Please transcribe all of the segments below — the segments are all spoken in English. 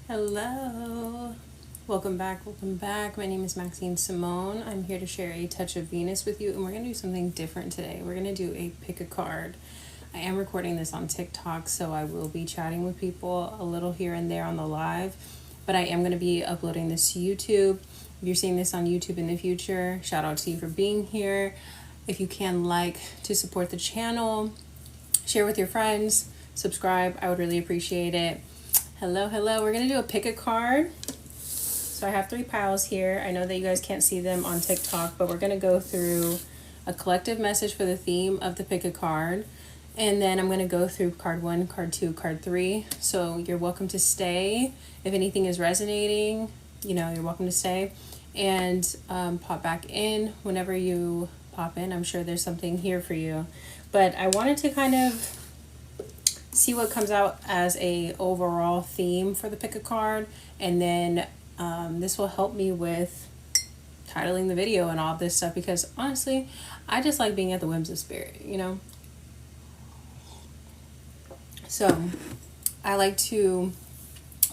Hello. Welcome back. My name is Maxine Samone. I'm here to share a touch of Venus with you, and we're going to do something different today. We're going to do a pick a card. I am recording this on TikTok, so I will be chatting with people a little here and there on the live, but I am going to be uploading this to YouTube. If you're seeing this on YouTube in the future, shout out to you for being here. If you can to support the channel, share with your friends, subscribe, I would really appreciate it. Hello. We're going to do a pick a card. So I have 3 piles here. I know that you guys can't see them on TikTok, but we're going to go through a collective message for the theme of the pick a card. And then I'm going to go through card 1, card 2, card 3. So you're welcome to stay. If anything is resonating, you're welcome to stay. And pop back in whenever you pop in. I'm sure there's something here for you. But I wanted to kind of see what comes out as a overall theme for the pick a card, and then this will help me with titling the video and all this stuff, because honestly I just like being at the whims of spirit, so I like to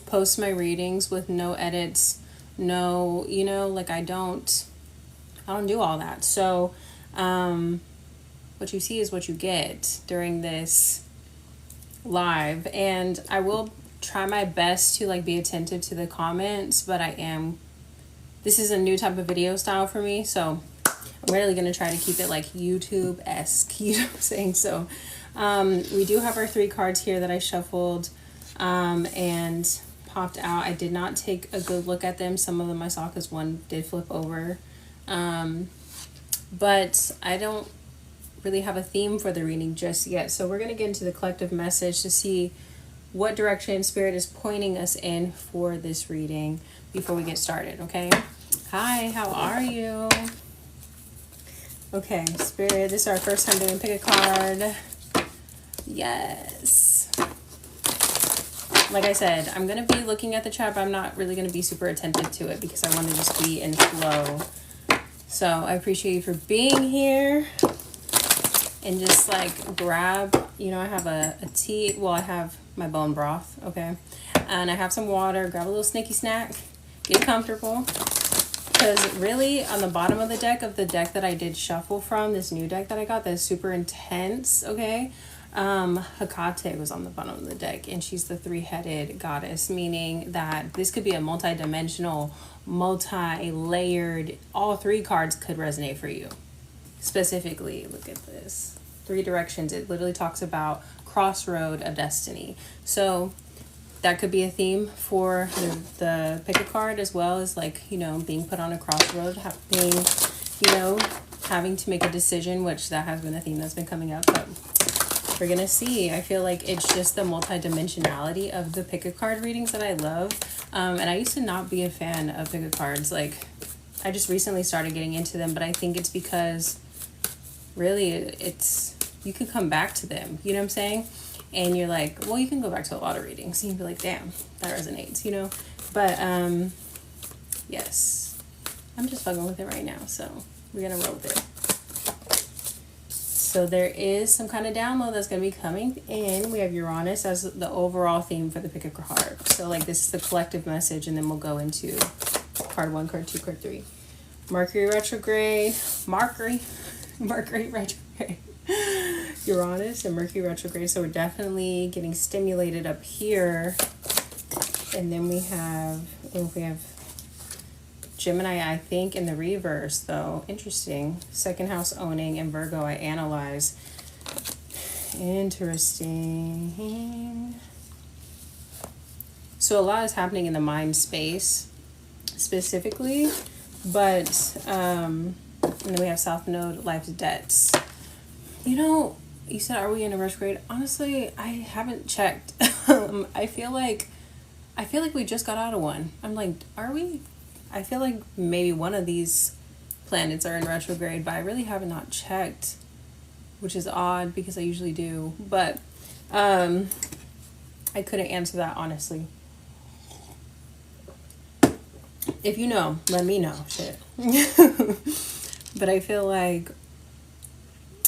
post my readings with no edits, no I don't do all that. So what you see is what you get during this live, and I will try my best to be attentive to the comments, but this is a new type of video style for me, so I'm really going to try to keep it YouTube-esque, you know what I'm saying? So we do have our 3 cards here that I shuffled and popped out. I did not take a good look at them. Some of them I saw because one did flip over, but I don't really have a theme for the reading just yet. So we're going to get into the collective message to see what direction Spirit is pointing us in for this reading before we get started, okay? Hi, how are you? Okay, Spirit, this is our first time doing pick a card. Yes. Like I said, I'm going to be looking at the chat, but I'm not really going to be super attentive to it because I want to just be in flow. So I appreciate you for being here. And just grab, I have a tea. Well, I have my bone broth, okay? And I have some water. Grab a little snicky snack. Get comfortable. Because really, on the bottom of the deck that I did shuffle from, this new deck that I got that's super intense, okay? Hecate was on the bottom of the deck, and she's the 3-headed goddess, meaning that this could be a multi-dimensional, multi-layered, all 3 cards could resonate for you. Specifically, look at this 3 directions. It literally talks about crossroad of destiny, so that could be a theme for the pick a card, as well as being put on a crossroad, having to make a decision, which that has been a theme that's been coming up. But we're gonna see. I feel like it's just the multidimensionality of the pick a card readings that I love, and I used to not be a fan of pick a cards. I just recently started getting into them, but I think it's because really you can come back to them, you know what I'm saying? And you're well, you can go back to a lot of readings and you'd be like, damn, that resonates, but yes, I'm just fucking with it right now, so we're gonna roll with it. So there is some kind of download that's going to be coming in. We have Uranus as the overall theme for the pick a card. So this is the collective message, and then we'll go into card 1, card 2, card 3. Mercury retrograde, Uranus and Mercury retrograde. So we're definitely getting stimulated up here. And then we have Gemini, I think, in the reverse, though. Interesting. 2nd house owning, and Virgo I analyze. Interesting. So a lot is happening in the mind space specifically, but and then we have South Node, life's debts. You said, are we in a retrograde? Honestly, I haven't checked. I feel like we just got out of one. I'm are we? I feel like maybe one of these planets are in retrograde, but I really have not checked, which is odd because I usually do. But I couldn't answer that honestly. If you know, let me know. Shit. But I feel like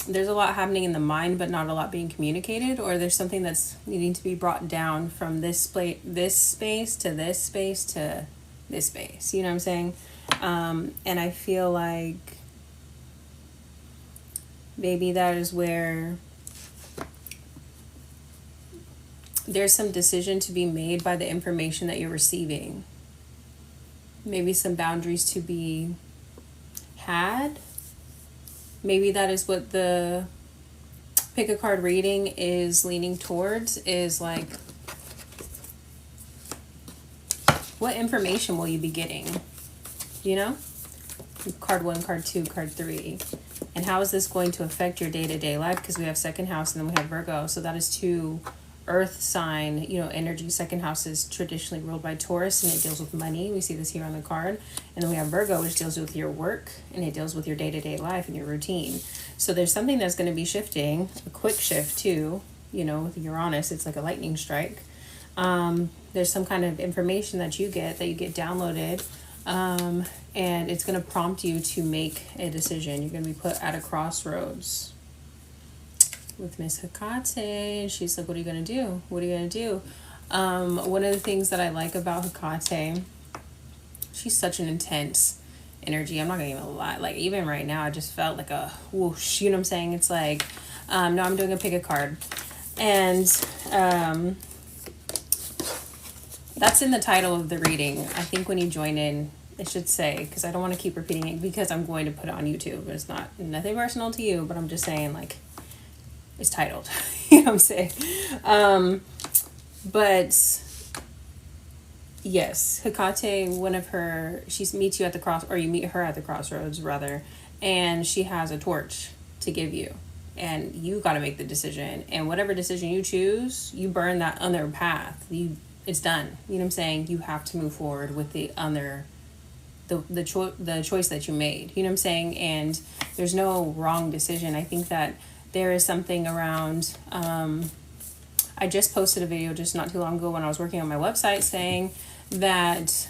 there's a lot happening in the mind, but not a lot being communicated, or there's something that's needing to be brought down from this space to this space to this space. You know what I'm saying? And I feel like maybe that is where there's some decision to be made by the information that you're receiving. Maybe some boundaries to be had. Maybe that is what the pick a card reading is leaning towards, is like, what information will you be getting? You know? Card 1, card 2, card 3. And how is this going to affect your day-to-day life? Because we have second house and then we have Virgo. So that is 2 earth sign, energy. Second house is traditionally ruled by Taurus and it deals with money. We see this here on the card. And then we have Virgo, which deals with your work and it deals with your day-to-day life and your routine. So there's something that's going to be shifting, a quick shift too, with Uranus. It's like a lightning strike. There's some kind of information that you get downloaded, and it's going to prompt you to make a decision. You're going to be put at a crossroads with Miss Hecate. She's like, what are you going to do? What are you going to do? One of the things that I like about Hecate, she's such an intense energy. I'm not going to even lie. Like, even right now, I just felt like a whoosh. You know what I'm saying? It's like, no, I'm doing a pick a card. And that's in the title of the reading. I think when you join in, it should say, because I don't want to keep repeating it because I'm going to put it on YouTube. It's nothing personal to you, but I'm just saying, like, it's titled. You know what I'm saying? But yes, Hecate, she meets you at the you meet her at the crossroads rather, and she has a torch to give you, and you got to make the decision. And whatever decision you choose, you burn that other path. It's done. You know what I'm saying? You have to move forward with the choice that you made. You know what I'm saying? And there's no wrong decision. I think that there is something around, I just posted a video just not too long ago when I was working on my website saying that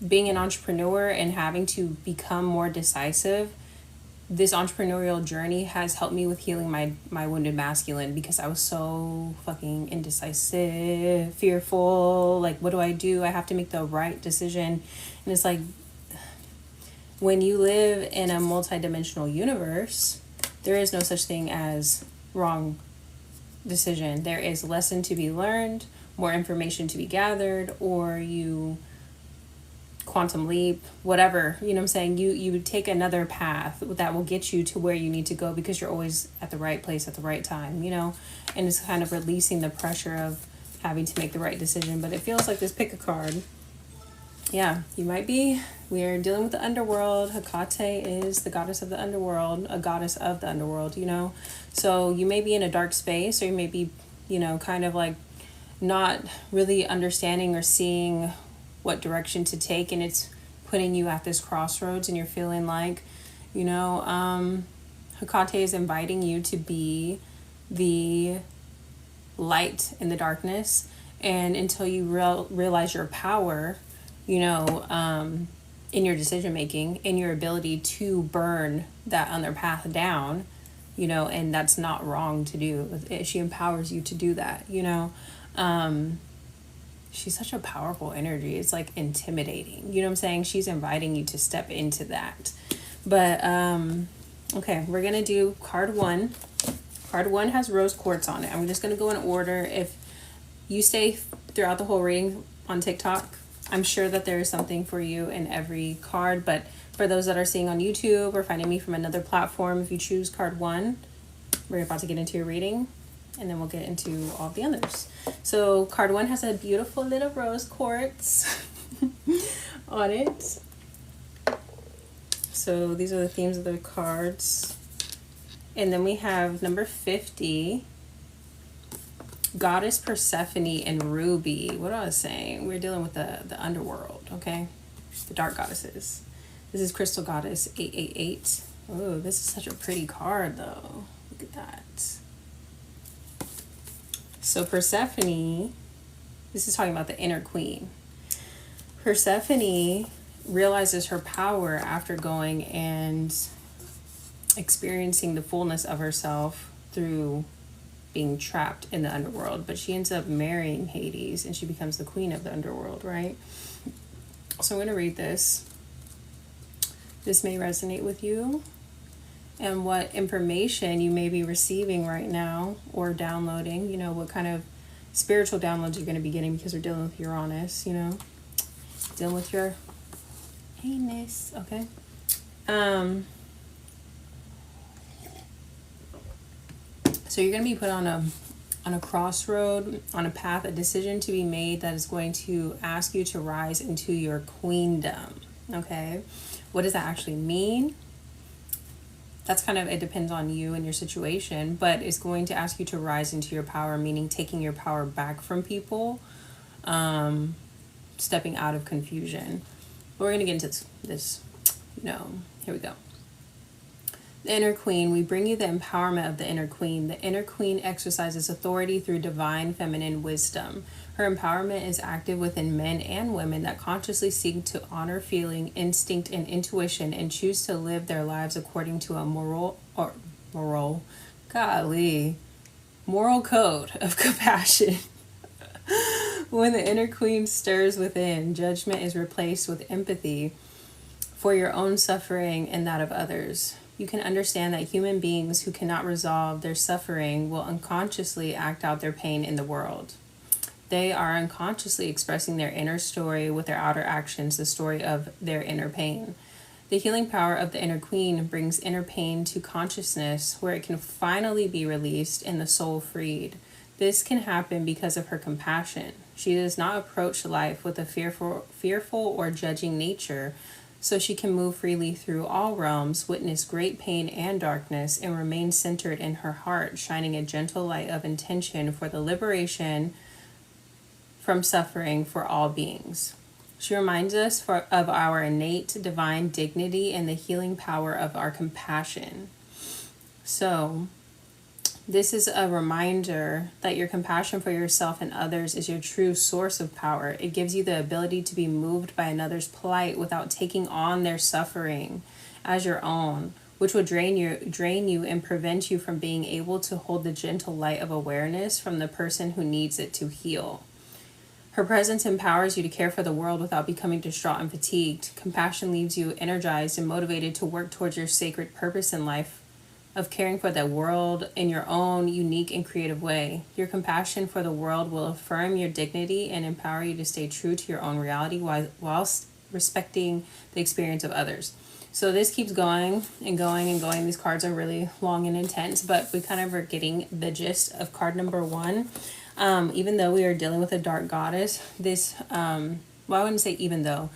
being an entrepreneur and having to become more decisive, this entrepreneurial journey has helped me with healing my wounded masculine, because I was so fucking indecisive, fearful, like, what do? I have to make the right decision. And it's like, when you live in a multidimensional universe, there is no such thing as wrong decision. There is a lesson to be learned, more information to be gathered, or you quantum leap, whatever, you know what I'm saying? You take another path that will get you to where you need to go, because you're always at the right place at the right time, and it's kind of releasing the pressure of having to make the right decision. But it feels like this pick a card. Yeah, we are dealing with the underworld. Hecate is the goddess of the underworld, a goddess of the underworld, So you may be in a dark space, or you may be, kind of like not really understanding or seeing what direction to take, and it's putting you at this crossroads, and you're feeling like, Hecate is inviting you to be the light in the darkness. And until you realize your power, in your decision making, in your ability to burn that other path down, and that's not wrong to do. She empowers you to do that, she's such a powerful energy. It's like intimidating. You know what I'm saying? She's inviting you to step into that. But, okay, we're going to do card 1. Card 1 has rose quartz on it. I'm just going to go in order. If you stay throughout the whole reading on TikTok, I'm sure that there is something for you in every card. But for those that are seeing on YouTube or finding me from another platform, if you choose card 1, we're about to get into your reading, and then we'll get into all the others. So card 1 has a beautiful little rose quartz on it. So these are the themes of the cards. And then we have number 50, Goddess Persephone and Ruby. What I was saying, we're dealing with the underworld, okay? The dark goddesses. This is Crystal Goddess 888. Oh, this is such a pretty card though. Look at that. So Persephone, this is talking about the inner queen. Persephone realizes her power after going and experiencing the fullness of herself through being trapped in the underworld. But she ends up marrying Hades and she becomes the queen of the underworld, right? So I'm going to read this. This may resonate with you and what information you may be receiving right now or downloading, you know, what kind of spiritual downloads you're going to be getting, because we're dealing with Uranus, you know, dealing with your anus, okay? So you're going to be put on a crossroad, on a path, a decision to be made that is going to ask you to rise into your queendom, okay? What does that actually mean? That's kind of, it depends on you and your situation, but it's going to ask you to rise into your power, meaning taking your power back from people, stepping out of confusion. But we're going to get into this, you know, here we go. The inner queen, we bring you the empowerment of the inner queen. The inner queen exercises authority through divine feminine wisdom. Her empowerment is active within men and women that consciously seek to honor feeling, instinct, and intuition and choose to live their lives according to a moral code of compassion. When the inner queen stirs within, judgment is replaced with empathy for your own suffering and that of others. You can understand that human beings who cannot resolve their suffering will unconsciously act out their pain in the world. They are unconsciously expressing their inner story with their outer actions, the story of their inner pain. The healing power of the inner queen brings inner pain to consciousness where it can finally be released and the soul freed. This can happen because of her compassion. She does not approach life with a fearful or judging nature, so she can move freely through all realms, witness great pain and darkness, and remain centered in her heart, shining a gentle light of intention for the liberation from suffering for all beings. She reminds us of our innate divine dignity and the healing power of our compassion. So, this is a reminder that your compassion for yourself and others is your true source of power. It gives you the ability to be moved by another's plight without taking on their suffering as your own, which will drain you and prevent you from being able to hold the gentle light of awareness from the person who needs it to heal. Her presence empowers you to care for the world without becoming distraught and fatigued. Compassion leaves you energized and motivated to work towards your sacred purpose in life of caring for the world in your own unique and creative way. Your compassion for the world will affirm your dignity and empower you to stay true to your own reality whilst respecting the experience of others. So this keeps going and going and going. These cards are really long and intense, but we kind of are getting the gist of card number 1. Even though we are dealing with a dark goddess, I wouldn't say even though.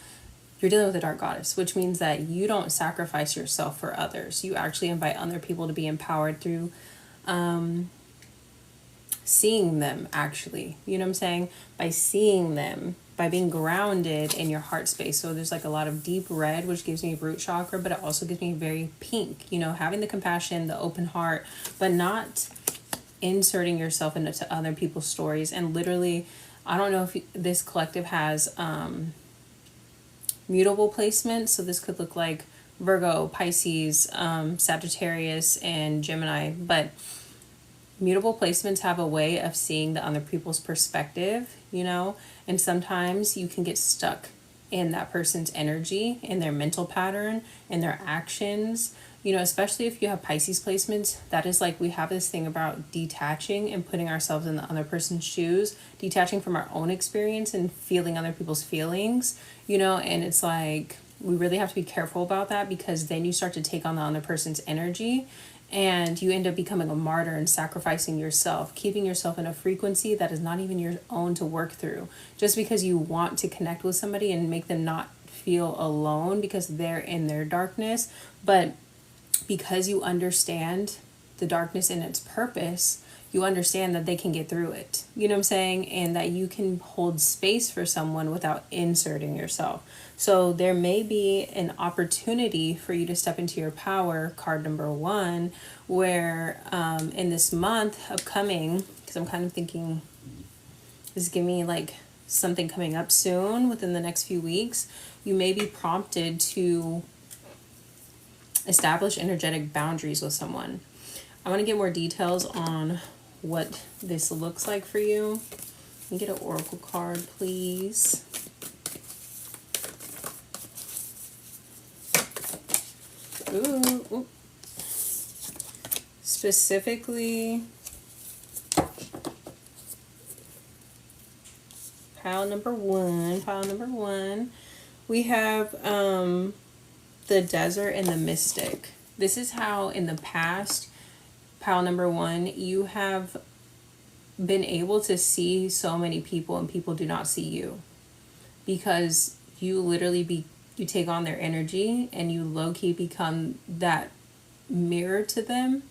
You're dealing with a dark goddess, which means that you don't sacrifice yourself for others. You actually invite other people to be empowered through seeing them, actually. You know what I'm saying? By seeing them, by being grounded in your heart space. So there's like a lot of deep red, which gives me root chakra, but it also gives me very pink. You know, having the compassion, the open heart, but not inserting yourself into other people's stories. And literally, I don't know if this collective has mutable placements, so this could look like Virgo, Pisces, Sagittarius, and Gemini, but mutable placements have a way of seeing the other people's perspective, you know, and sometimes you can get stuck in that person's energy, in their mental pattern, in their actions, you know, especially if you have Pisces placements. That is like, we have this thing about detaching and putting ourselves in the other person's shoes, detaching from our own experience and feeling other people's feelings, you know, and it's like, we really have to be careful about that, because then you start to take on the other person's energy and you end up becoming a martyr and sacrificing yourself, keeping yourself in a frequency that is not even your own to work through, just because you want to connect with somebody and make them not feel alone because they're in their darkness. But because you understand the darkness and its purpose, you understand that they can get through it. You know what I'm saying? And that you can hold space for someone without inserting yourself. So there may be an opportunity for you to step into your power, card number 1, where in this month upcoming, because I'm kind of thinking this is giving me like something coming up soon within the next few weeks, you may be prompted to establish energetic boundaries with someone. I want to get more details on what this looks like for you. Let me get an oracle card, please. Ooh. Specifically, pile number one, we have the desert and the mystic. This is how in the past, pile number one, you have been able to see so many people and people do not see you, because you literally you take on their energy and you low-key become that mirror to them.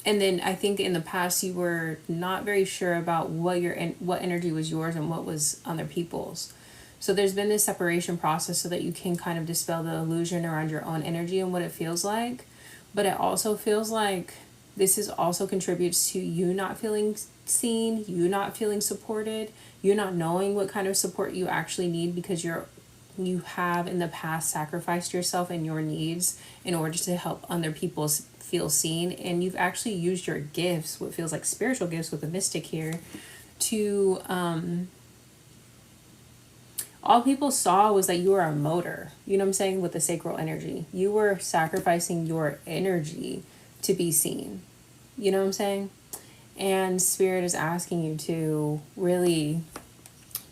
And then I think in the past you were not very sure about what energy was yours and what was other people's. So there's been this separation process so that you can kind of dispel the illusion around your own energy and what it feels like. But it also feels like this is also contributes to you not feeling seen, you not feeling supported, you not knowing what kind of support you actually need, because you have in the past sacrificed yourself and your needs in order to help other people feel seen. And you've actually used your gifts, what feels like spiritual gifts with the mystic here, to all people saw was that you were a motor, you know what I'm saying, with the sacral energy. You were sacrificing your energy to be seen, you know what I'm saying? And Spirit is asking you to really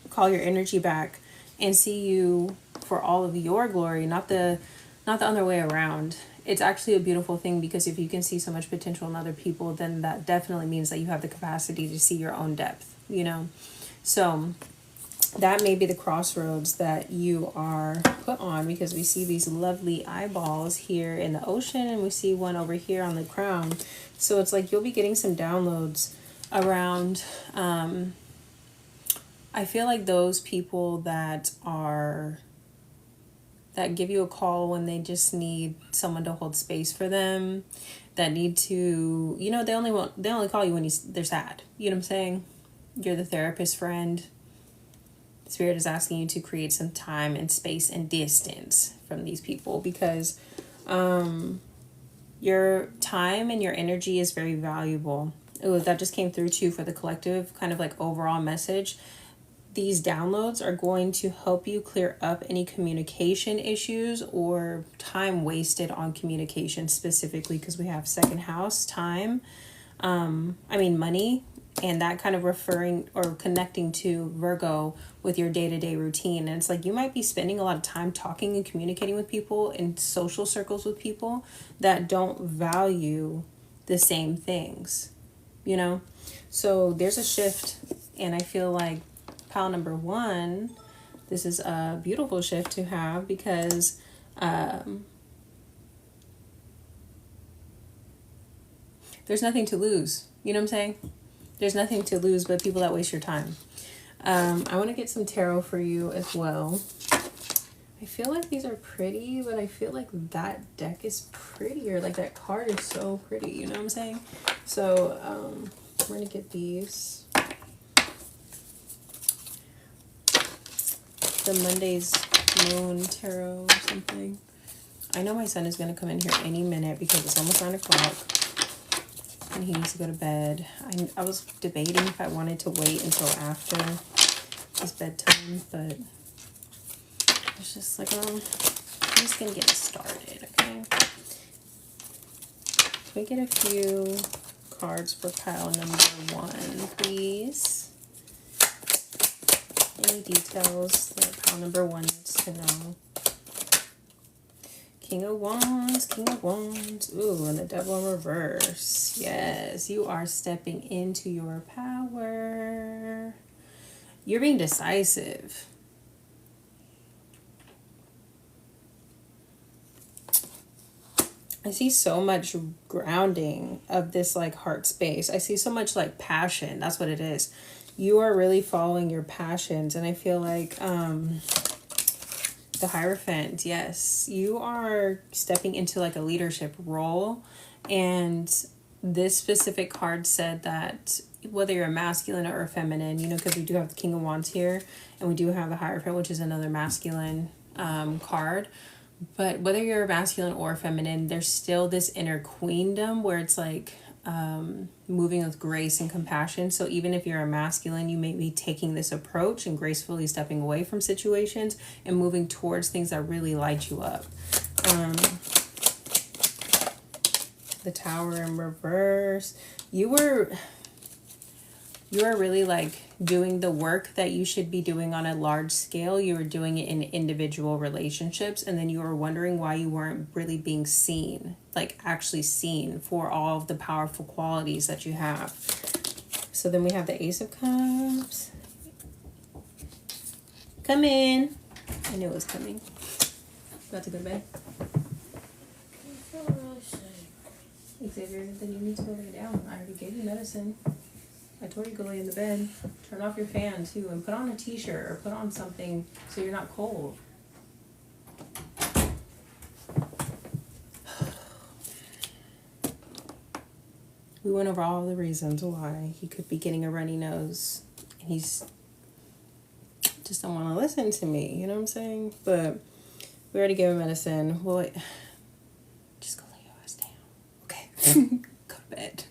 call your energy back and see you for all of your glory, not the other way around. It's actually a beautiful thing, because if you can see so much potential in other people, then that definitely means that you have the capacity to see your own depth, you know? So that may be the crossroads that you are put on, because we see these lovely eyeballs here in the ocean and we see one over here on the crown. So it's like you'll be getting some downloads around, I feel like those people that give you a call when they just need someone to hold space for them, that need to, you know, they only call you when they're sad. You know what I'm saying? You're the therapist friend. Spirit is asking you to create some time and space and distance from these people, because your time and your energy is very valuable. Oh, that just came through too for the collective kind of like overall message. These downloads are going to help you clear up any communication issues or time wasted on communication, specifically because we have second house, time, money, and that kind of referring or connecting to Virgo with your day-to-day routine. And it's like you might be spending a lot of time talking and communicating with people in social circles with people that don't value the same things, you know? So there's a shift, and I feel like pile number one, this is a beautiful shift to have, because there's nothing to lose. You know what I'm saying? There's nothing to lose but people that waste your time. I want to get some tarot for you as well. I feel like these are pretty, but I feel like that deck is prettier. Like that card is so pretty, you know what I'm saying? So we're going to get these. The Monday's Moon Tarot or something. I know my son is going to come in here any minute because it's almost 9 o'clock. And he needs to go to bed. I was debating if I wanted to wait until after his bedtime, but it's just like, I'm just gonna get it started, okay? Can we get a few cards for pile number one, please? Any details that pile number one needs to know? King of Wands, King of Wands. Ooh, and the Devil in reverse. Yes, you are stepping into your power. You're being decisive. I see so much grounding of this like heart space. I see so much like passion. That's what it is. You are really following your passions, and I feel like the Hierophant, yes, you are stepping into like a leadership role. And this specific card said that whether you're a masculine or a feminine, you know, because we do have the King of Wands here, and we do have the Hierophant, which is another masculine card. But whether you're masculine or feminine, there's still this inner queendom where it's like moving with grace and compassion. So even if you're a masculine, you may be taking this approach and gracefully stepping away from situations and moving towards things that really light you up. The Tower in reverse. You are really like doing the work that you should be doing on a large scale. You were doing it in individual relationships, and then you were wondering why you weren't really being seen, like actually seen for all of the powerful qualities that you have. So then we have the Ace of Cups. Come in. I knew it was coming. About to go to bed. Xavier, then you need to go lay down. I already gave you medicine. I told you to go lay in the bed. Turn off your fan too and put on a t-shirt or put on something so you're not cold. We went over all the reasons why he could be getting a runny nose. And he's just don't want to listen to me, you know what I'm saying? But we already gave him medicine. Well, just go lay your ass down. Okay. Go to bed.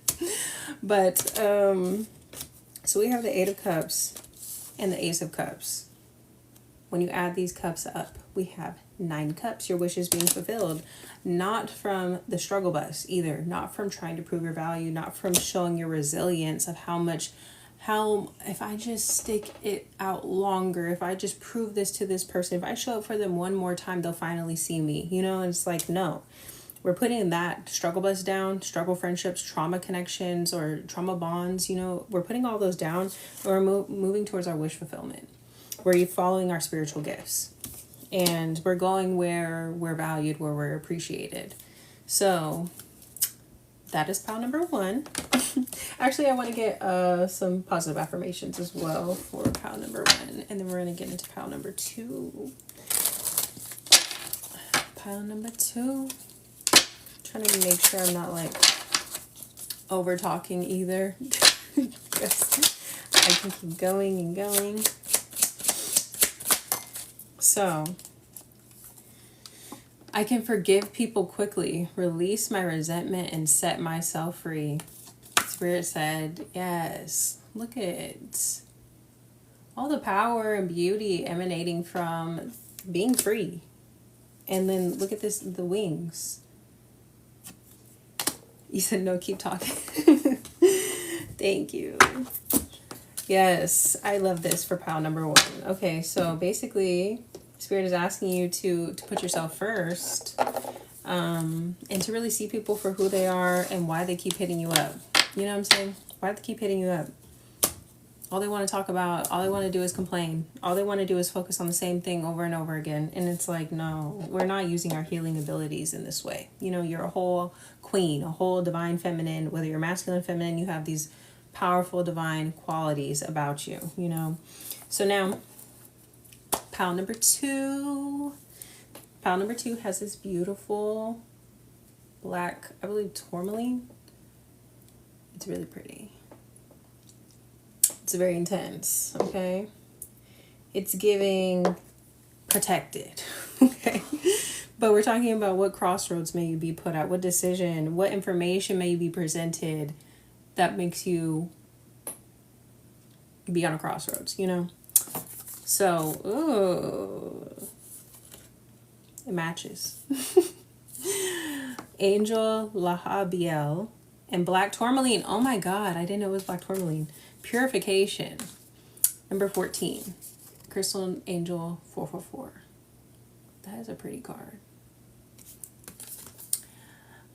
But so we have the Eight of Cups and the Ace of Cups. When you add these cups up, we have 9 cups. Your wishes being fulfilled. Not from the struggle bus either. Not from trying to prove your value. Not from showing your resilience of how if I just stick it out longer, if I just prove this to this person, if I show up for them one more time, they'll finally see me. You know, it's like, no. We're putting that struggle bus down, struggle friendships, trauma connections, or trauma bonds, you know, we're putting all those down. We're moving towards our wish fulfillment. We're following our spiritual gifts. And we're going where we're valued, where we're appreciated. So that is pile number 1. Actually, I want to get some positive affirmations as well for pile number 1. And then we're going to get into pile number 2. Pile number 2. Trying to make sure I'm not like over talking either. Yes, I can keep going and going. So I can forgive people quickly, release my resentment, and set myself free. Spirit said, yes, look at all the power and beauty emanating from being free. And then look at this, the wings. You said no, keep talking. Thank you. Yes, I love this for pile number 1. Okay, so basically, Spirit is asking you to put yourself first, and to really see people for who they are and why they keep hitting you up. You know what I'm saying? Why do they keep hitting you up? All they want to talk about, all they want to do is complain. All they want to do is focus on the same thing over and over again. And it's like, no, we're not using our healing abilities in this way. You know, you're a whole queen, a whole divine feminine. Whether you're masculine, feminine, you have these powerful divine qualities about you, you know. So now, pile number 2. Pile number 2 has this beautiful black, I believe, tourmaline. It's really pretty. It's very intense, okay? It's giving protected, okay? But we're talking about what crossroads may you be put at, what decision, what information may you be presented that makes you be on a crossroads, you know? So, ooh, it matches. Angel Lahabiel and black tourmaline. Oh my God, I didn't know it was black tourmaline. Purification. Number 14. Crystal Angel 444. That is a pretty card.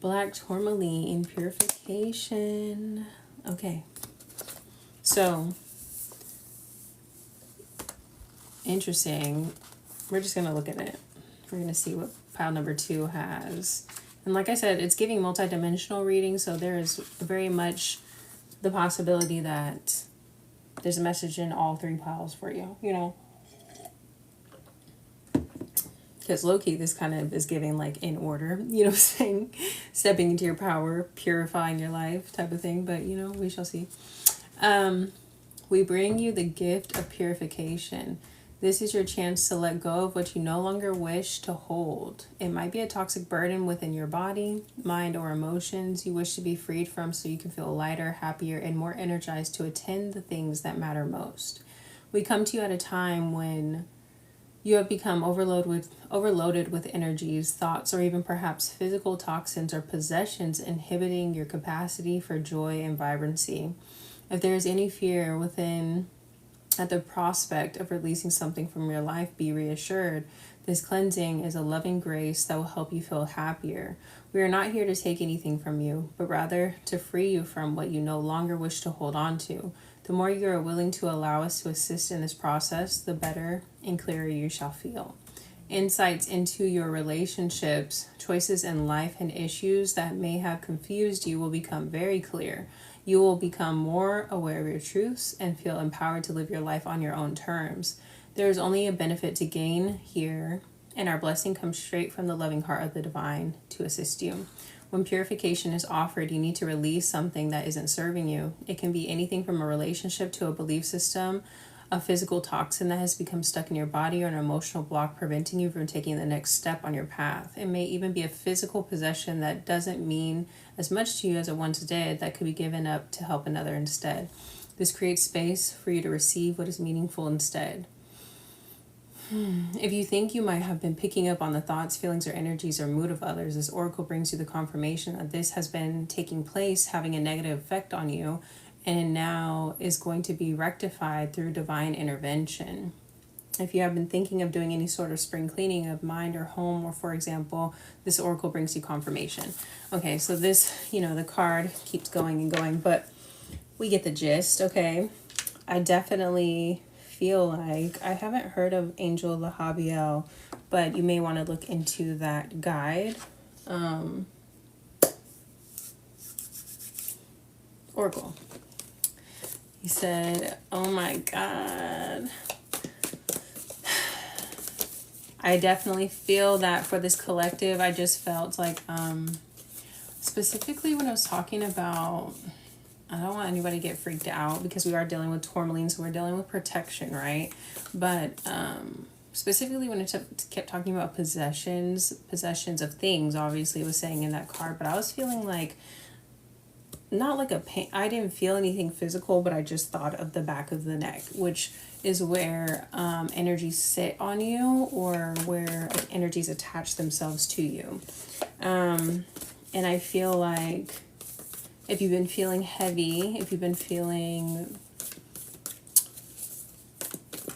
Black tourmaline. Purification. Okay. So, interesting. We're just going to look at it. We're going to see what pile number 2 has. And like I said, it's giving multidimensional reading, so there is very much the possibility that there's a message in all 3 piles for you, you know. Because low-key, this kind of is giving like in order, you know what I'm saying? Stepping into your power, purifying your life type of thing, but you know, we shall see. We bring you the gift of purification. This is your chance to let go of what you no longer wish to hold. It might be a toxic burden within your body, mind, or emotions you wish to be freed from so you can feel lighter, happier, and more energized to attend the things that matter most. We come to you at a time when you have become overloaded with energies, thoughts, or even perhaps physical toxins or possessions inhibiting your capacity for joy and vibrancy. If there is any fear within at the prospect of releasing something from your life, be reassured. This cleansing is a loving grace that will help you feel happier. We are not here to take anything from you, but rather to free you from what you no longer wish to hold on to. The more you are willing to allow us to assist in this process, the better and clearer you shall feel. Insights into your relationships, choices in life, and issues that may have confused you will become very clear. You will become more aware of your truths and feel empowered to live your life on your own terms. There is only a benefit to gain here, and our blessing comes straight from the loving heart of the divine to assist you. When purification is offered, you need to release something that isn't serving you. It can be anything from a relationship to a belief system, a physical toxin that has become stuck in your body, or an emotional block preventing you from taking the next step on your path. It may even be a physical possession that doesn't mean as much to you as it once did, that could be given up to help another instead. This creates space for you to receive what is meaningful instead. If you think you might have been picking up on the thoughts, feelings, or energies or mood of others, this oracle brings you the confirmation that this has been taking place, having a negative effect on you, and now is going to be rectified through divine intervention. If you have been thinking of doing any sort of spring cleaning of mind or home, or for example, this oracle brings you confirmation. Okay, so this, the card keeps going and going, but we get the gist, okay? I definitely feel like I haven't heard of Angel Lahabiel, but you may want to look into that guide. Oracle. He said, oh my God. I definitely feel that for this collective. I just felt like, specifically when I was talking about, I don't want anybody to get freaked out because we are dealing with tourmaline, so we're dealing with protection, right? But specifically when it kept talking about possessions of things, obviously it was saying in that card, but I was feeling like, not like a pain. I didn't feel anything physical, but I just thought of the back of the neck, which is where energies sit on you, or where energies attach themselves to you. And I feel like if you've been feeling heavy, if you've been feeling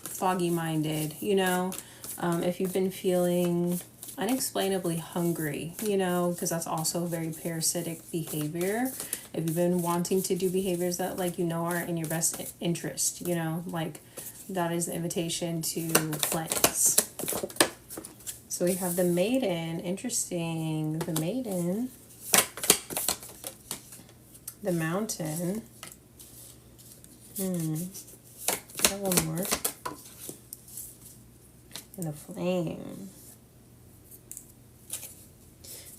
foggy minded, if you've been feeling unexplainably hungry, because that's also very parasitic behavior. If you've been wanting to do behaviors that aren't in your best interest, that is the invitation to cleanse. So we have the Maiden. Interesting. The Maiden. The Mountain. Got one more. And the Flame.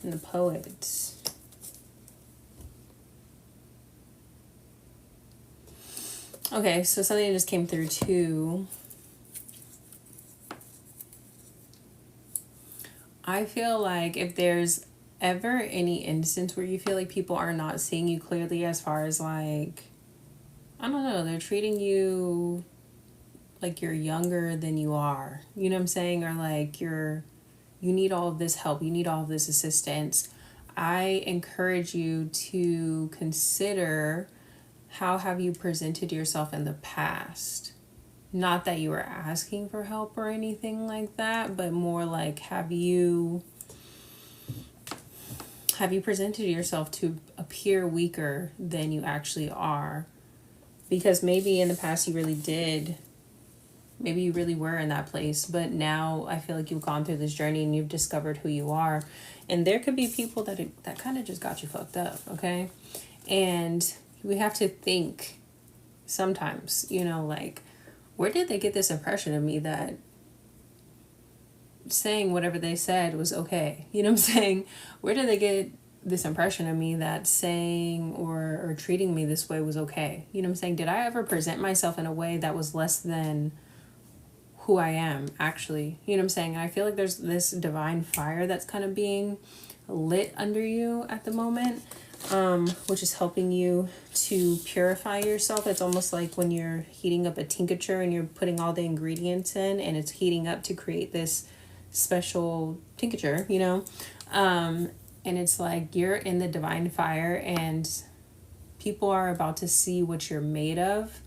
And the Poet. Okay, so something just came through too. I feel like if there's ever any instance where you feel like people are not seeing you clearly, as far as I don't know, they're treating you like you're younger than you are, you know what I'm saying? Or you need all of this help, you need all of this assistance. I encourage you to consider, how have you presented yourself in the past? Not that you were asking for help or anything like that, but more like, have you presented yourself to appear weaker than you actually are? Because maybe in the past you really did. Maybe you really were in that place, but now I feel like you've gone through this journey and you've discovered who you are. And there could be people that kind of just got you fucked up, okay? And we have to think sometimes, where did they get this impression of me that saying whatever they said was okay? You know what I'm saying? Where did they get this impression of me that saying or treating me this way was okay? You know what I'm saying? Did I ever present myself in a way that was less than who I am, actually. You know what I'm saying? And I feel like there's this divine fire that's kind of being lit under you at the moment, which is helping you to purify yourself. It's almost like when you're heating up a tincture and you're putting all the ingredients in and it's heating up to create this special tincture, you know? And it's like you're in the divine fire and people are about to see what you're made of,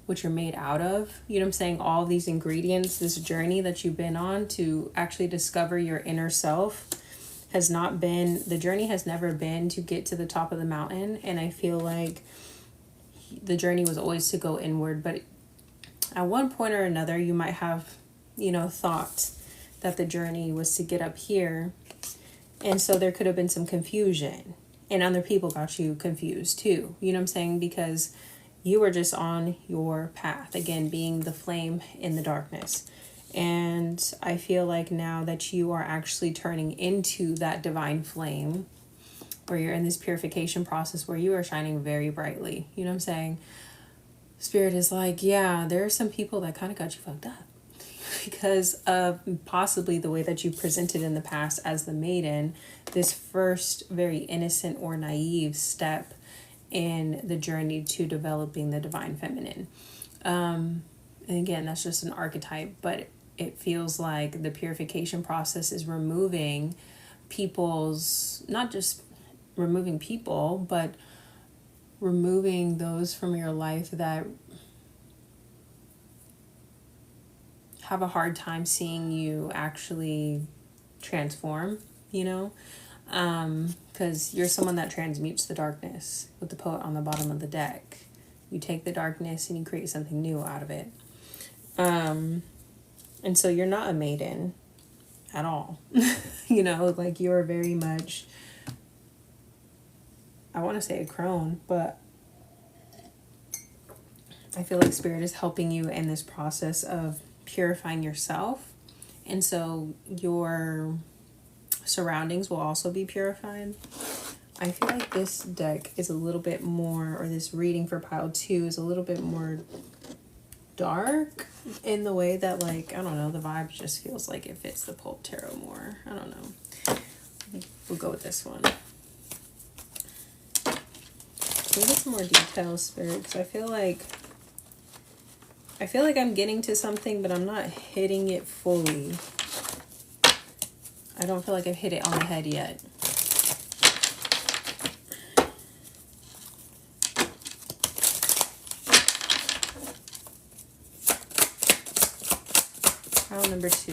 what you're made out of. You know what I'm saying? All these ingredients, this journey that you've been on to actually discover your inner self the journey has never been to get to the top of the mountain. And I feel like the journey was always to go inward. But at one point or another, you might have, thought that the journey was to get up here. And so there could have been some confusion. And other people got you confused too. You know what I'm saying? Because you were just on your path. Again, being the flame in the darkness. And I feel like now that you are actually turning into that divine flame, where you're in this purification process where you are shining very brightly. You know what I'm saying? Spirit is like, yeah, there are some people that kind of got you fucked up because of possibly the way that you presented in the past as the maiden, this first very innocent or naive step in the journey to developing the divine feminine. And again, that's just an archetype, but it feels like the purification process is removing not just removing people, but removing those from your life that have a hard time seeing you actually transform, because you're someone that transmutes the darkness with the poet on the bottom of the deck. You take the darkness and you create something new out of it. And so you're not a maiden at all. Like you're very much, I want to say a crone, but I feel like Spirit is helping you in this process of purifying yourself. And so your surroundings will also be purified. I feel like this deck is a little bit more, or this reading for pile 2 is a little bit more dark in the way that, like, I don't know, the vibe just feels like it fits the Pulp Tarot more. I don't know. We'll go with this one. Can we get some more details, Spirit? Because I feel like I'm getting to something, but I'm not hitting it fully. I don't feel like I've hit it on the head yet. Pile number 2.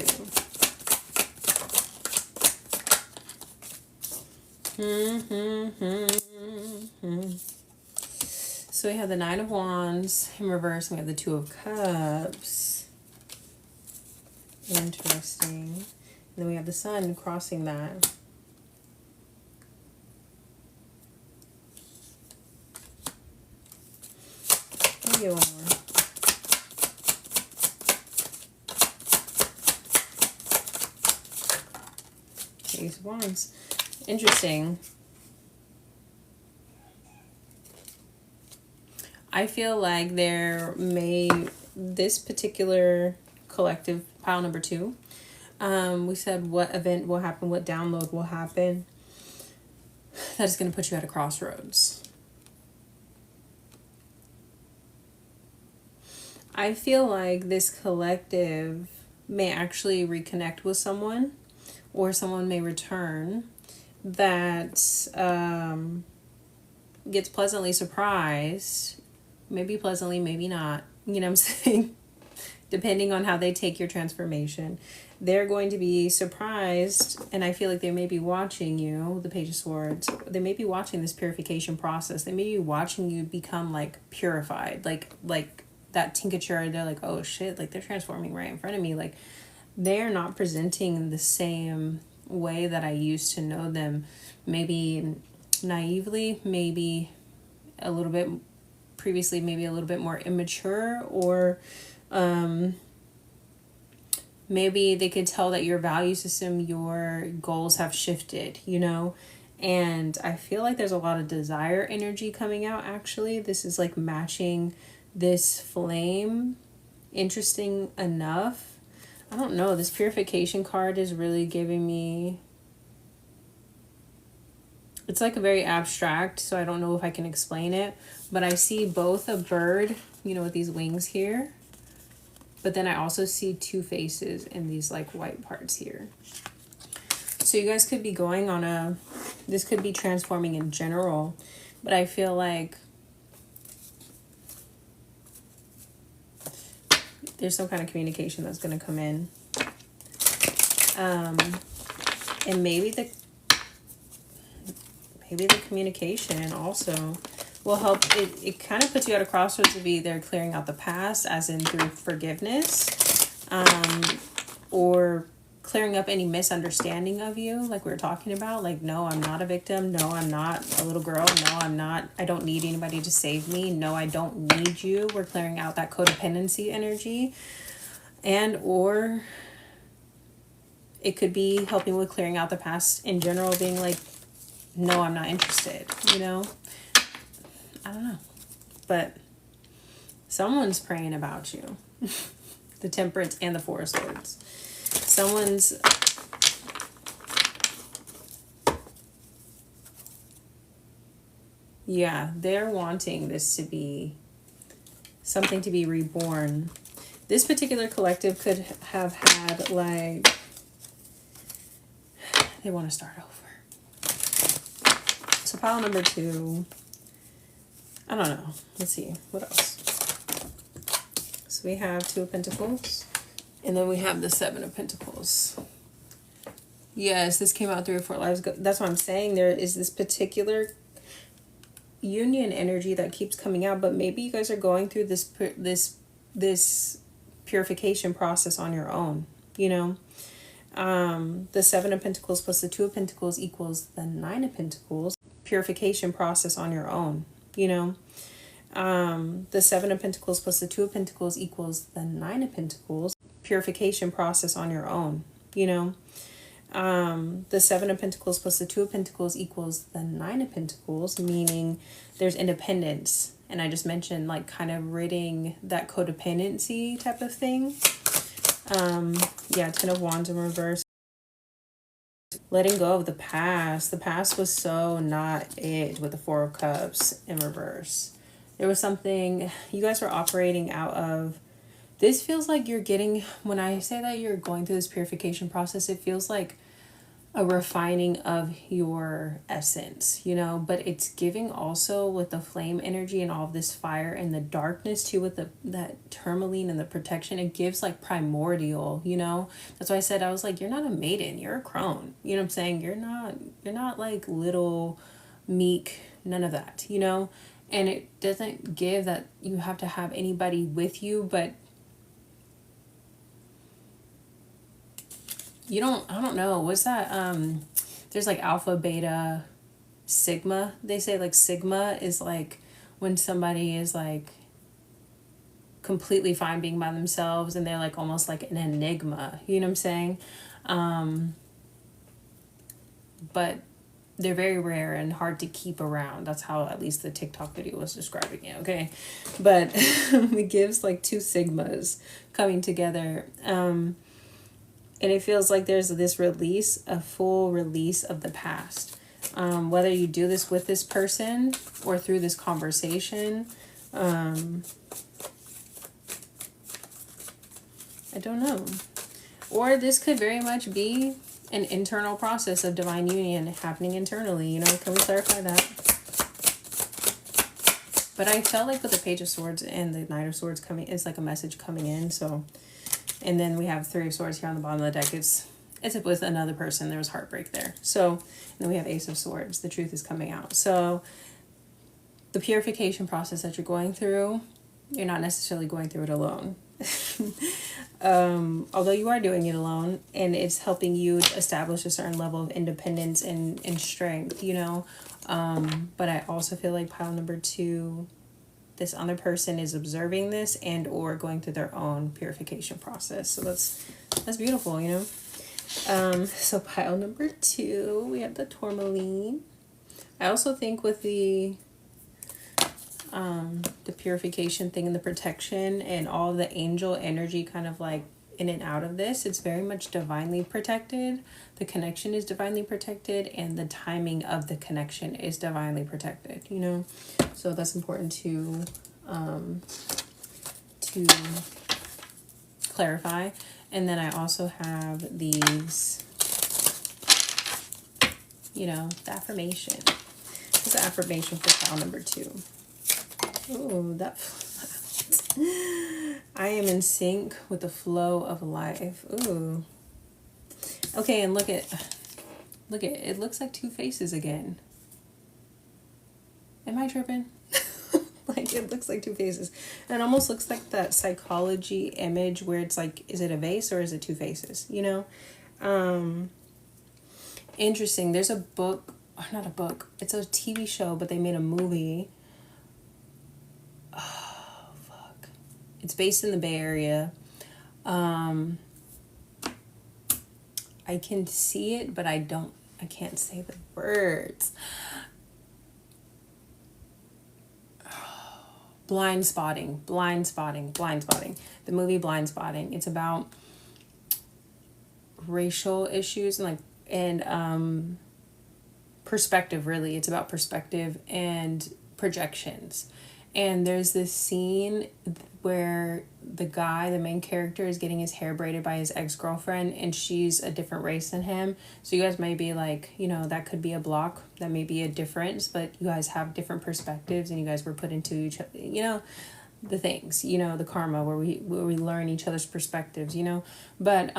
So we have the Nine of Wands in reverse, and we have the Two of Cups. Interesting. And then we have the Sun crossing that. Maybe one more. Ace of Wands. Interesting. I feel like this particular collective, pile number 2, we said what event will happen, what download will happen. That is going to put you at a crossroads. I feel like this collective may actually reconnect with someone, or someone may return that gets pleasantly surprised. Maybe pleasantly, maybe not. You know what I'm saying? Depending on how they take your transformation. They're going to be surprised, and I feel like they may be watching you, the Page of Swords. They may be watching this purification process. They may be watching you become, like, purified. Like that tincture, they're like, oh shit, like, they're transforming right in front of me. Like, they're not presenting the same way that I used to know them. Maybe naively, maybe a little bit previously, maybe a little bit more immature, or maybe they could tell that your value system, your goals have shifted, and I feel like there's a lot of desire energy coming out. Actually, this is like matching this flame interesting enough. I don't know. This purification card is really giving me... It's like a very abstract, so I don't know if I can explain it. But I see both a bird, you know, with these wings here. But then I also see two faces in these like white parts here. So you guys could be going on a... This could be transforming in general. But I feel like there's some kind of communication that's going to come in. And maybe the communication also will help. It kind of puts you at a crossroads of either clearing out the past, as in through forgiveness, or clearing up any misunderstanding of you, like we were talking about. Like, no, I'm not a victim. No, I'm not a little girl. No, I'm not. I don't need anybody to save me. No, I don't need you. We're clearing out that codependency energy. And or it could be helping with clearing out the past in general, being like, no, I'm not interested, you know? I don't know. But someone's praying about you. The Temperance and the Four of Swords. Someone's... Yeah, they're wanting this to be something to be reborn. This particular collective could have had, like... They want to start over. So pile number 2. I don't know. Let's see. What else? So we have 2 of Pentacles. And then we have the 7 of Pentacles. Yes, this came out 3 or 4 lives ago. That's what I'm saying. There is this particular union energy that keeps coming out. But maybe you guys are going through this purification process on your own. You know? The 7 of Pentacles plus the 2 of Pentacles equals the 9 of Pentacles. Purification process on your own, you know. The 7 of Pentacles plus the 2 of Pentacles equals the 9 of Pentacles. Purification process on your own, you know. The 7 of Pentacles plus the 2 of Pentacles equals the 9 of Pentacles, meaning there's independence. And I just mentioned like kind of ridding that codependency type of thing. Yeah, 10 of Wands in reverse. Letting go of the past. The past was so not it with the 4 of Cups in reverse. There was something you guys were operating out of. This feels like you're getting, when I say that you're going through this purification process, it feels like a refining of your essence, you know, but it's giving also with the flame energy and all of this fire and the darkness too, with that tourmaline and the protection. It gives like primordial, you know. That's why I said, I was like, you're not a maiden, you're a crone, you know what I'm saying? You're not like little meek, none of that, you know. And it doesn't give that you have to have anybody with you, but you don't, I don't know, what's that, there's like alpha, beta, sigma. They say like sigma is like when somebody is like completely fine being by themselves and they're like almost like an enigma, you know what I'm saying? But they're very rare and hard to keep around. That's how at least the TikTok video was describing it, okay? But it gives like 2 sigmas coming together. And it feels like there's this release, a full release of the past. Whether you do this with this person or through this conversation, I don't know. Or this could very much be an internal process of divine union happening internally. You know, can we clarify that? But I felt like with the Page of Swords and the Knight of Swords coming, it's like a message coming in, so... And then we have 3 of Swords here on the bottom of the deck. It's with another person. There was heartbreak there. So, and then we have Ace of Swords. The truth is coming out. So, the purification process that you're going through, you're not necessarily going through it alone. Although you are doing it alone, and it's helping you establish a certain level of independence and strength, you know. But I also feel like pile number 2... this other person is observing this and or going through their own purification process. So that's beautiful, you know. So pile number 2, we have the tourmaline. I also think with the the purification thing and the protection and all the angel energy kind of like in and out of this, it's very much divinely protected. The connection is divinely protected, and the timing of the connection is divinely protected, you know? So that's important to clarify. And then I also have these, you know, the affirmation. This is the affirmation for pile number 2. Ooh, that I am in sync with the flow of life. Ooh. Okay, and look at it looks like 2 faces again. Am I tripping? Like, it looks like 2 faces. And it almost looks like that psychology image where it's like, is it a vase or is it 2 faces? You know? Interesting. There's a book, or not a book, it's a TV show, but they made a movie. Oh, fuck. It's based in the Bay Area. I can see it, but I can't say the words. Blind Spotting. The movie Blind Spotting. It's about racial issues and perspective, really. It's about perspective and projections. And there's this scene where the main character, is getting his hair braided by his ex-girlfriend, and she's a different race than him. So you guys may be like, you know, that could be a block, that may be a difference, but you guys have different perspectives, and you guys were put into each other, you know, the things, you know, the karma where we learn each other's perspectives, you know. But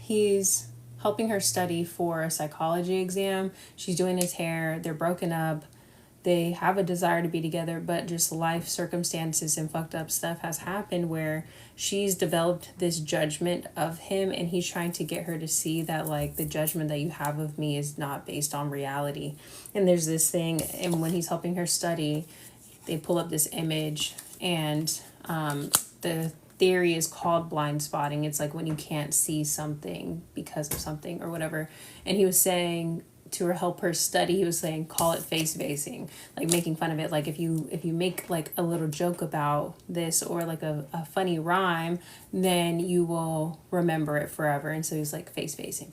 he's helping her study for a psychology exam. She's doing his hair. They're broken up. They have a desire to be together, but just life circumstances and fucked up stuff has happened where she's developed this judgment of him, and he's trying to get her to see that, like, the judgment that you have of me is not based on reality. And there's this thing, and when he's helping her study, they pull up this image, and the theory is called blind spotting. It's like when you can't see something because of something or whatever. And he was saying, to help her study, he was saying, call it face basing, like making fun of it. Like if you make like a little joke about this or like a funny rhyme, then you will remember it forever. And so he's like, face basing.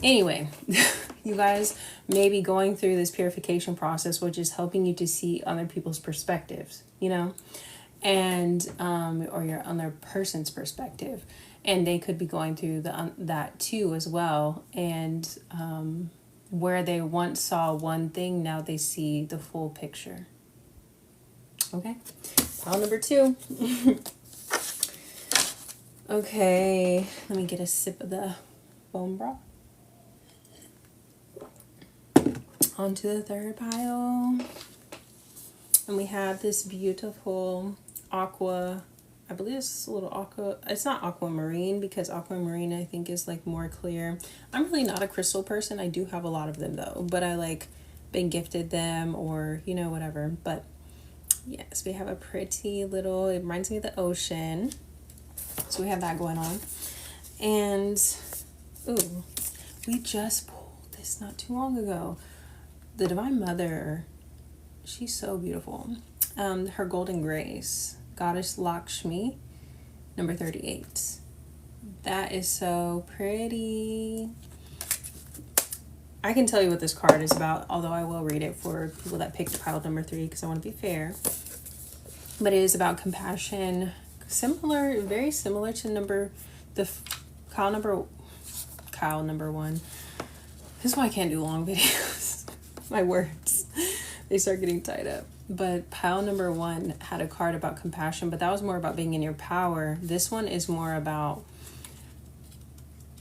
Anyway, you guys may be going through this purification process, which is helping you to see other people's perspectives, you know, and or your other person's perspective, and they could be going through that too as well. And where they once saw one thing, now they see the full picture. Okay, pile number 2. Okay, let me get a sip of the bone broth. On to the 3rd pile. And we have this beautiful aqua, I believe it's a little aqua, it's not aquamarine, because aquamarine I think is like more clear. I'm really not a crystal person. I do have a lot of them though, but I like been gifted them, or, you know, whatever. But yes, we have a pretty little, it reminds me of the ocean. So we have that going on. And, ooh, we just pulled this not too long ago. The Divine Mother, she's so beautiful. Her Golden Grace, Goddess Lakshmi, number 38. That is so pretty. I can tell you what this card is about, although I will read it for people that picked pile number 3 because I want to be fair. But it is about compassion, very similar to Kyle number 1. This is why I can't do long videos. My words, they start getting tied up. But pile number 1 had a card about compassion, but that was more about being in your power. This one is more about,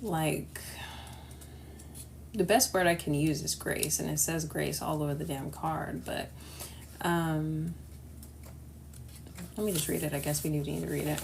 like, the best word I can use is grace, and it says grace all over the damn card. But let me just read it. I guess we need to read it.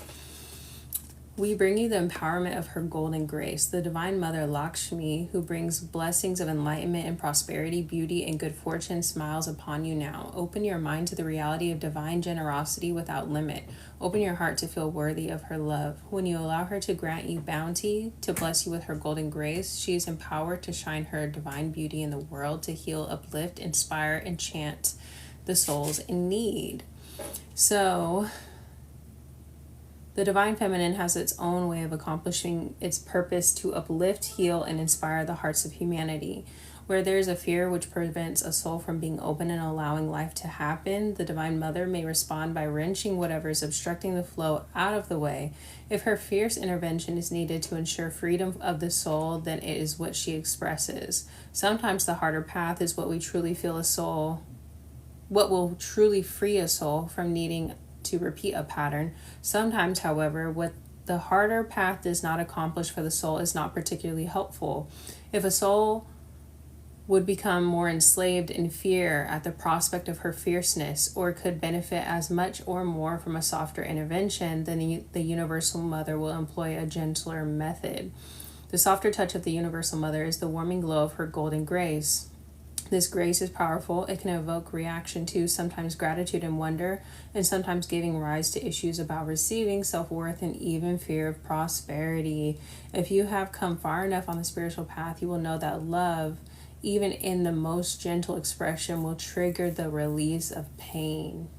We bring you the empowerment of her golden grace, the Divine Mother Lakshmi, who brings blessings of enlightenment and prosperity, beauty, and good fortune, smiles upon you now. Open your mind to the reality of divine generosity without limit. Open your heart to feel worthy of her love. When you allow her to grant you bounty, to bless you with her golden grace, she is empowered to shine her divine beauty in the world, to heal, uplift, inspire, enchant the souls in need. So the Divine Feminine has its own way of accomplishing its purpose to uplift, heal, and inspire the hearts of humanity. Where there is a fear which prevents a soul from being open and allowing life to happen, the Divine Mother may respond by wrenching whatever is obstructing the flow out of the way. If her fierce intervention is needed to ensure freedom of the soul, then it is what she expresses. Sometimes the harder path is what will truly free a soul from needing to repeat a pattern. Sometimes, however, what the harder path does not accomplish for the soul is not particularly helpful. If a soul would become more enslaved in fear at the prospect of her fierceness, or could benefit as much or more from a softer intervention, then the Universal Mother will employ a gentler method. The softer touch of the Universal Mother is the warming glow of her golden grace. This grace is powerful. It can evoke reaction to sometimes gratitude and wonder, and sometimes giving rise to issues about receiving, self-worth, and even fear of prosperity. If you have come far enough on the spiritual path, you will know that love, even in the most gentle expression, will trigger the release of pain.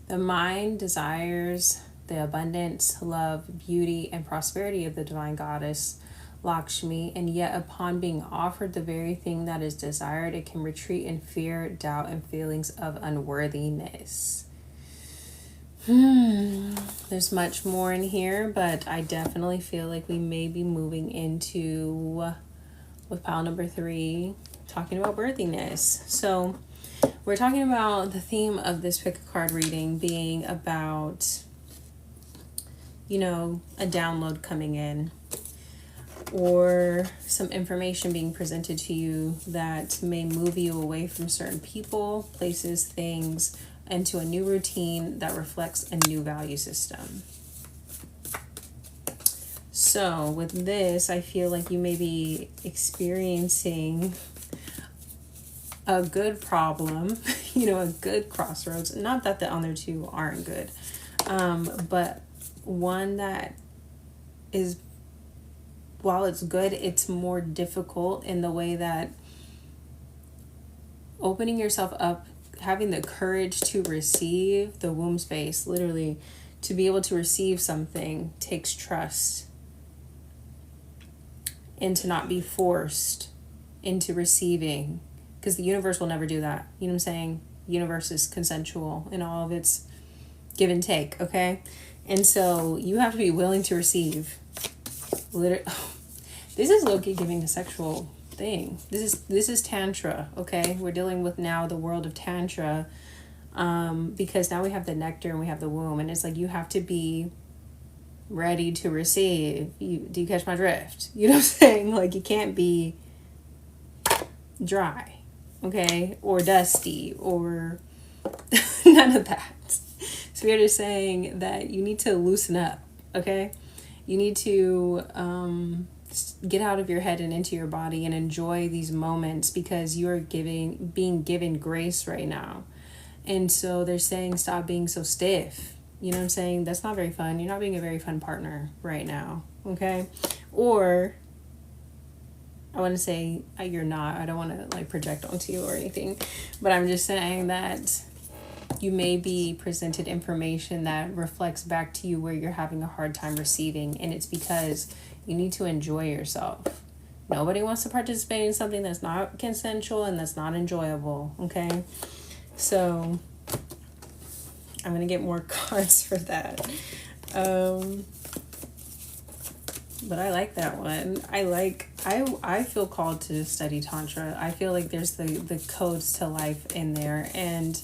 The mind desires the abundance, love, beauty, and prosperity of the Divine Goddess Lakshmi, and yet upon being offered the very thing that is desired, it can retreat in fear, doubt, and feelings of unworthiness. There's much more in here, but I definitely feel like we may be moving into, with pile number 3, talking about worthiness. So we're talking about the theme of this pick a card reading being about, a download coming in, or some information being presented to you that may move you away from certain people, places, things, into a new routine that reflects a new value system. So with this, I feel like you may be experiencing a good problem, a good crossroads. Not that the other two aren't good, but one that is, while it's good, it's more difficult in the way that opening yourself up, having the courage to receive the womb space, literally to be able to receive something, takes trust, and to not be forced into receiving, because the universe will never do that. You know what I'm saying? The universe is consensual in all of its give and take, okay? And so you have to be willing to receive. Literally, this is low-key giving a sexual thing. This is tantra, okay? We're dealing with now the world of tantra, because now we have the nectar and we have the womb, and it's like you have to be ready to receive. Do you catch my drift? You know what I'm saying? Like, you can't be dry, okay, or dusty, or none of that. Spirit is saying that you need to loosen up, okay? You need to get out of your head and into your body and enjoy these moments, because you're being given grace right now. And so they're saying stop being so stiff. You know what I'm saying? That's not very fun. You're not being a very fun partner right now, okay? Or I want to say you're not. I don't want to project onto you or anything, but I'm just saying that you may be presented information that reflects back to you where you're having a hard time receiving, and it's because you need to enjoy yourself. Nobody wants to participate in something that's not consensual and that's not enjoyable, okay? So I'm going to get more cards for that. But I like that one. I feel called to study Tantra. I feel like there's the codes to life in there, and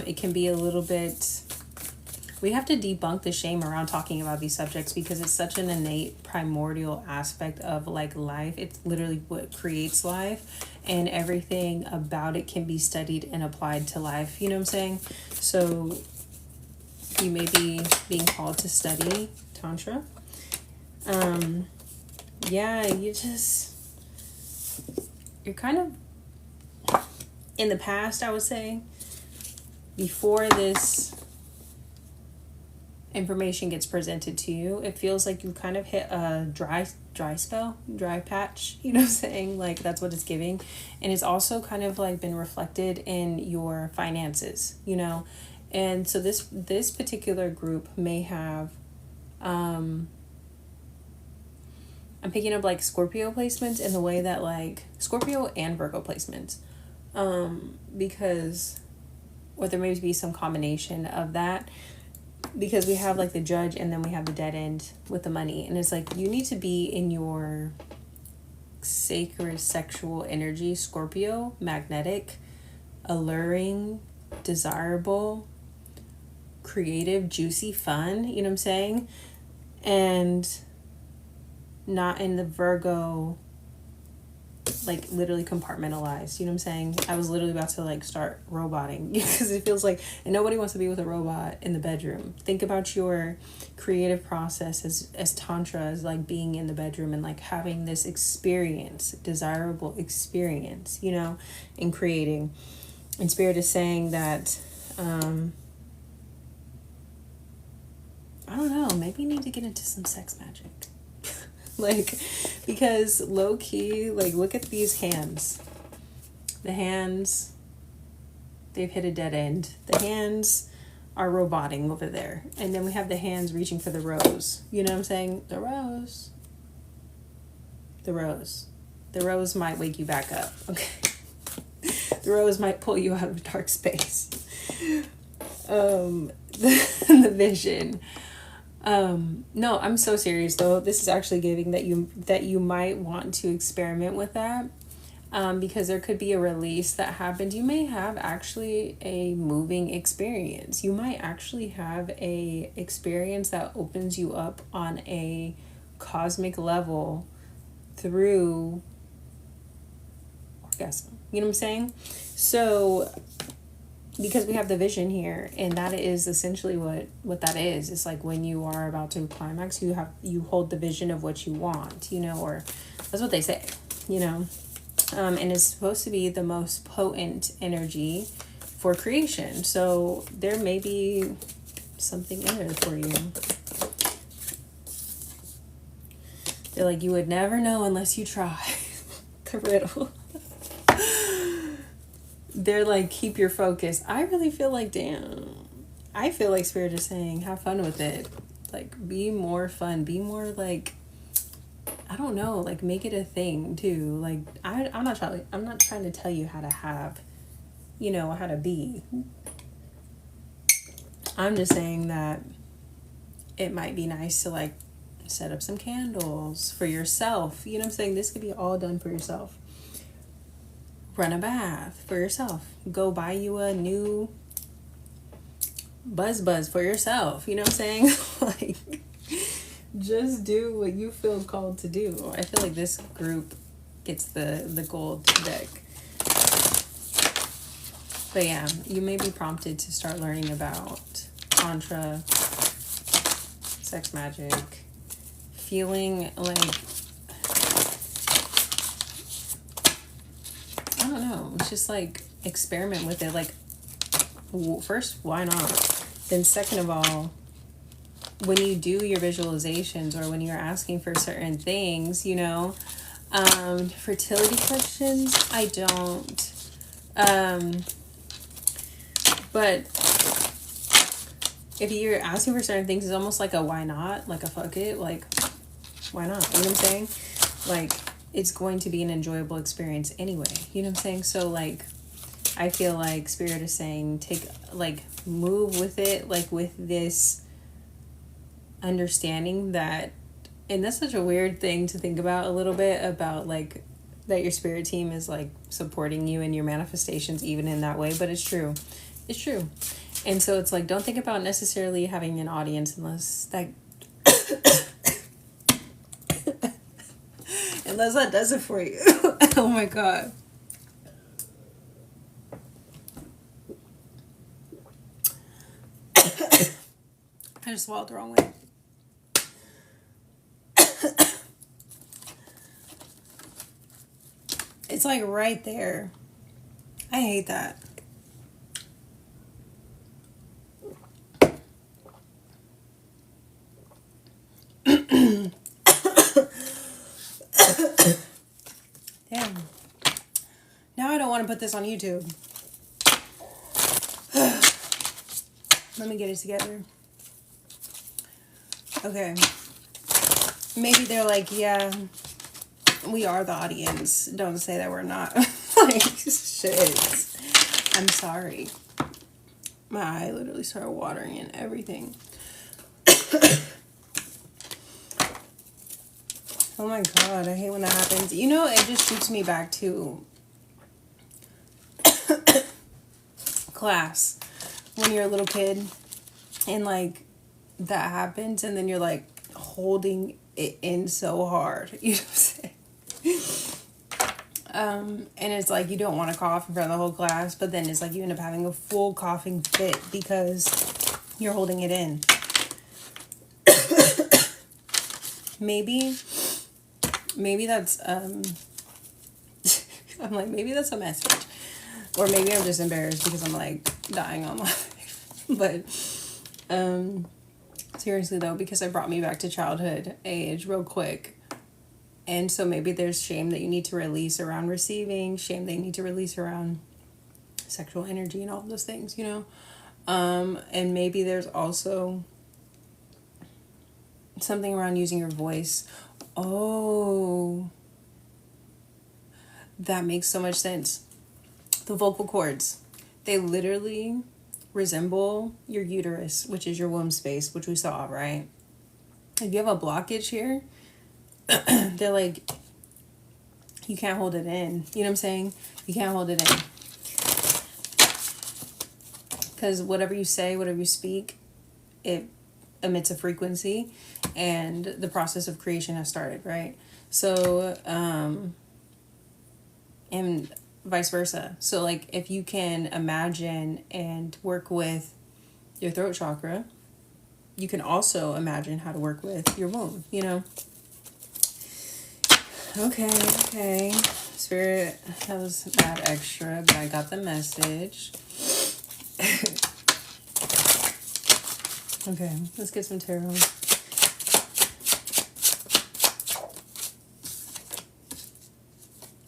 it can be a little bit, we have to debunk the shame around talking about these subjects, because it's such an innate primordial aspect of life. It's literally what creates life, and everything about it can be studied and applied to life. You know what I'm saying? So you may be being called to study Tantra. You're kind of, in the past, I would say, before this information gets presented to you, it feels like you kind of hit a dry spell, dry patch, you know what I'm saying? Like, that's what it's giving. And it's also kind of like been reflected in your finances, you know? And so this particular group may have, I'm picking up like Scorpio placements in the way that like Scorpio and Virgo placements, because, or there may be some combination of that, because we have like the Judge and then we have the dead end with the money. And it's like, you need to be in your sacred sexual energy, Scorpio, magnetic, alluring, desirable, creative, juicy, fun, you know what I'm saying? And not in the Virgo, like literally compartmentalized, you know what I'm saying? I was literally about to like start roboting because it feels like, and nobody wants to be with a robot in the bedroom. Think about your creative process as tantra, as like being in the bedroom and like having this experience, desirable experience, you know, in creating. And Spirit is saying that, I don't know, maybe you need to get into some sex magic. Like, because low key, like, look at these hands. The hands, they've hit a dead end. The hands are roboting over there. And then we have the hands reaching for the rose. You know what I'm saying? The rose. The rose. The rose might wake you back up. Okay. The rose might pull you out of a dark space. The vision. No, I'm so serious though. This is actually giving that you might want to experiment with that, because there could be a release that happened. You may have actually a moving experience. You might actually have a experience that opens you up on a cosmic level through orgasm. You know what I'm saying? So, because we have the vision here, and that is essentially what that is. It's like when you are about to climax, you hold the vision of what you want, you know, or that's what they say, you know. And it's supposed to be the most potent energy for creation. So there may be something in there for you. They're like, you would never know unless you try. The riddle. They're like, keep your focus. I really feel like, damn. I feel like Spirit is saying, have fun with it. Like, be more fun. Be more like, I don't know, like make it a thing too. Like, I'm not trying to tell you how to have, you know, how to be. I'm just saying that it might be nice to like set up some candles for yourself. You know what I'm saying? This could be all done for yourself. Run a bath for yourself. Go buy you a new buzz for yourself. You know what I'm saying? Like, just do what you feel called to do. I feel like this group gets the gold deck. But yeah, you may be prompted to start learning about tantra, sex magic, feeling like, I don't know, it's just like experiment with it. Like, first, why not? Then second of all, when you do your visualizations or when you're asking for certain things, you know, fertility questions, I don't, but if you're asking for certain things, it's almost like a why not, like a fuck it, like, why not? You know what I'm saying? Like, it's going to be an enjoyable experience anyway. You know what I'm saying? So, like, I feel like Spirit is saying, move with it, like, with this understanding that, and that's such a weird thing to think about a little bit, about, like, that your spirit team is, like, supporting you in your manifestations, even in that way, but it's true. It's true. And so it's like, don't think about necessarily having an audience unless that... unless that does it for you. Oh my god. I just swallowed the wrong way. It's like right there. I hate that. Damn. Now I don't want to put this on YouTube. Let me get it together. Okay. Maybe they're like, yeah, we are the audience. Don't say that we're not. Like, shit. I'm sorry. My eye literally started watering and everything. Oh my God, I hate when that happens. You know, it just shoots me back to class when you're a little kid and like that happens and then you're like holding it in so hard. You know what I'm saying? And it's like you don't want to cough in front of the whole class, but then it's like you end up having a full coughing fit because you're holding it in. Maybe that's I'm like, maybe that's a message, or maybe I'm just embarrassed because I'm like dying on life. But seriously though, because it brought me back to childhood age real quick. And so maybe there's shame that you need to release around receiving, shame that you need to release around sexual energy and all of those things, you know. And maybe there's also something around using your voice. Oh, that makes so much sense. The vocal cords, they literally resemble your uterus, which is your womb space, which we saw, right? If you have a blockage here, they're like, you can't hold it in. You know what I'm saying? You can't hold it in. Because whatever you say, whatever you speak, it emits a frequency, and the process of creation has started, right? So, and vice versa. So, like, if you can imagine and work with your throat chakra, you can also imagine how to work with your womb, you know? Okay. Spirit, that was bad extra, but I got the message. Okay, let's get some tarot.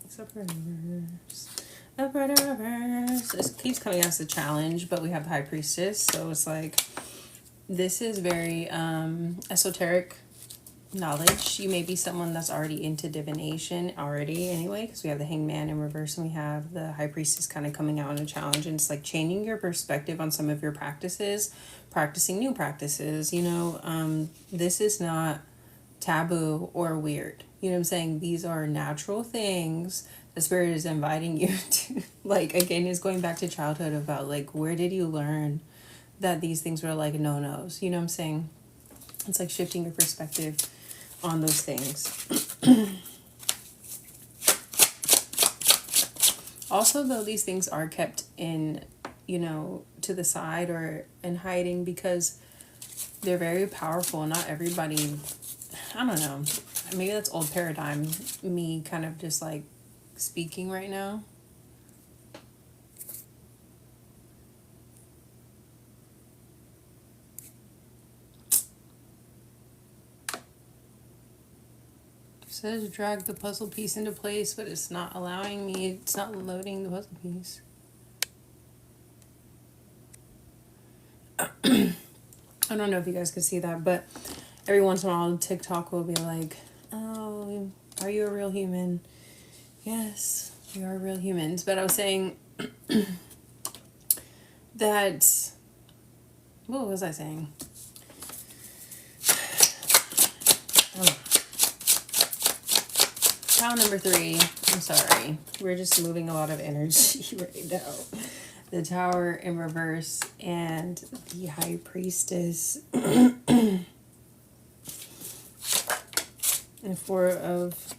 Except for reverse. Upright and reverse. It keeps coming as a challenge, but we have the High Priestess, so it's like, this is very esoteric knowledge. You may be someone that's already into divination already anyway, because we have the Hangman in reverse and we have the High Priestess kind of coming out in a challenge, and it's like changing your perspective on some of your practices, practicing new practices, you know. This is not taboo or weird, you know what I'm saying? These are natural things the Spirit is inviting you to, like, again, is going back to childhood about like, where did you learn that these things were like no-nos, you know what I'm saying? It's like shifting your perspective on those things. Also, though, these things are kept in, you know, to the side or in hiding because they're very powerful. Not everybody, I don't know, maybe that's old paradigm, me kind of just like speaking right now. It says drag the puzzle piece into place, but it's not allowing me, it's not loading the puzzle piece. I don't know if you guys could see that, but every once in a while TikTok will be like, oh, are you a real human? Yes, we are real humans. But I was saying that, what was I saying? Oh. Tower number 3, I'm sorry. We're just moving a lot of energy right now. The Tower in reverse and the High Priestess. And 4 of...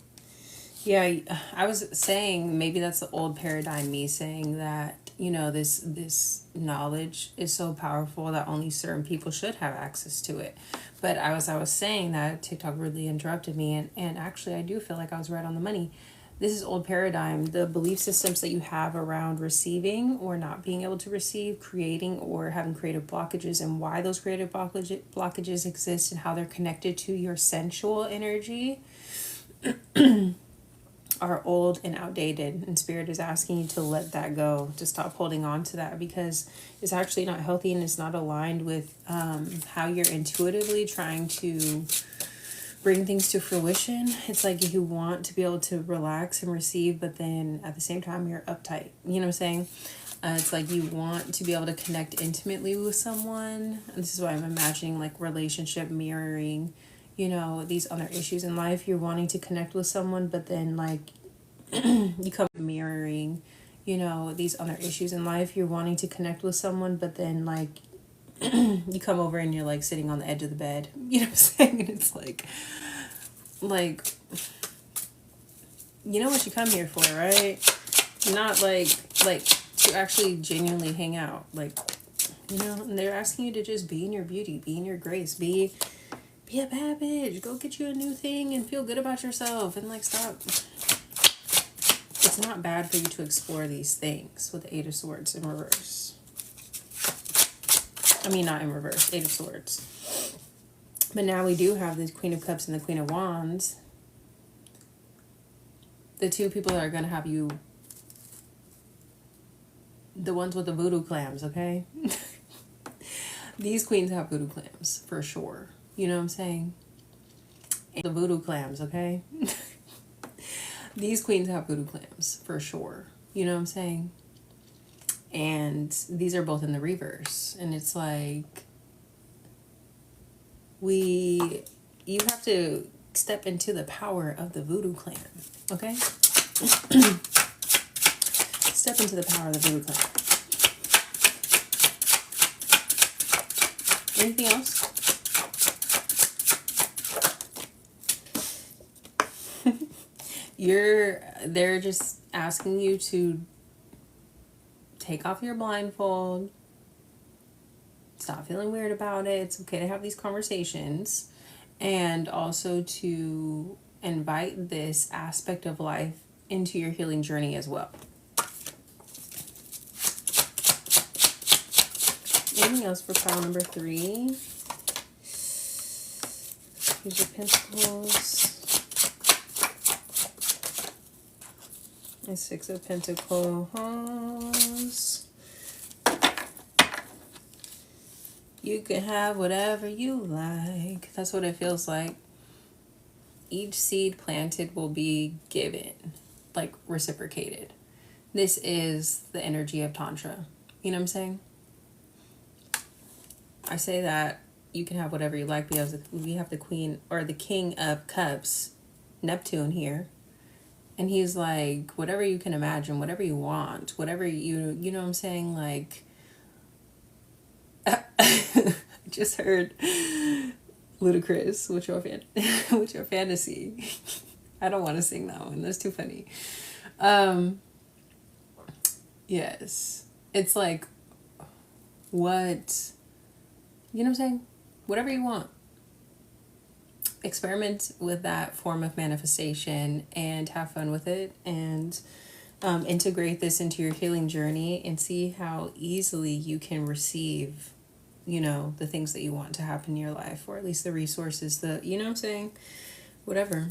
Yeah, I was saying maybe that's the old paradigm, me saying that, you know, this knowledge is so powerful that only certain people should have access to it. But I was saying that, TikTok really interrupted me, and actually I do feel like I was right on the money. This is old paradigm. The belief systems that you have around receiving or not being able to receive, creating or having creative blockages, and why those creative blockages exist and how they're connected to your sensual energy. are old and outdated, and spirit is asking you to let that go, to stop holding on to that, because it's actually not healthy and it's not aligned with how you're intuitively trying to bring things to fruition. It's like you want to be able to relax and receive, but then at the same time you're uptight. You know what I'm saying? It's like you want to be able to connect intimately with someone. And this is why I'm imagining like relationship mirroring, you know, these other issues in life. You're wanting to connect with someone, but then like you come mirroring, you know, these other issues in life. You're wanting to connect with someone, but then like you come over and you're like sitting on the edge of the bed. You know what I'm saying? And it's like you know what you come here for, right? Not like to actually genuinely hang out, like, you know. And they're asking you to just be in your beauty, be in your grace, be a bad bitch, go get you a new thing and feel good about yourself, and like stop. It's not bad for you to explore these things with the Eight of Swords in reverse. I mean, not in reverse, Eight of Swords. But now we do have the Queen of Cups and the Queen of Wands. The two people that are going to have you, the ones with the voodoo clams, okay? These queens have voodoo clams, for sure. You know what I'm saying? And the voodoo clams, okay? These queens have voodoo clams, for sure. You know what I'm saying? And these are both in the reverse. And it's like, you have to step into the power of the voodoo clan, okay? Step into the power of the voodoo clan. Anything else? They're just asking you to take off your blindfold. Stop feeling weird about it. It's okay to have these conversations. And also to invite this aspect of life into your healing journey as well. Anything else for pile number 3? Here's your Pentacles. And 6 of Pentacles. You can have whatever you like. That's what it feels like. Each seed planted will be given, like reciprocated. This is the energy of Tantra. You know what I'm saying? I say that you can have whatever you like because we have the Queen or the King of Cups, Neptune here. And he's like, whatever you can imagine, whatever you want, whatever you know what I'm saying? Like, I just heard Ludacris, what's your fantasy? I don't want to sing that one. That's too funny. Yes. It's like, what, you know what I'm saying? Whatever you want. Experiment with that form of manifestation and have fun with it, and integrate this into your healing journey and see how easily you can receive, you know, the things that you want to happen in your life, or at least the resources that, you know what I'm saying? Whatever.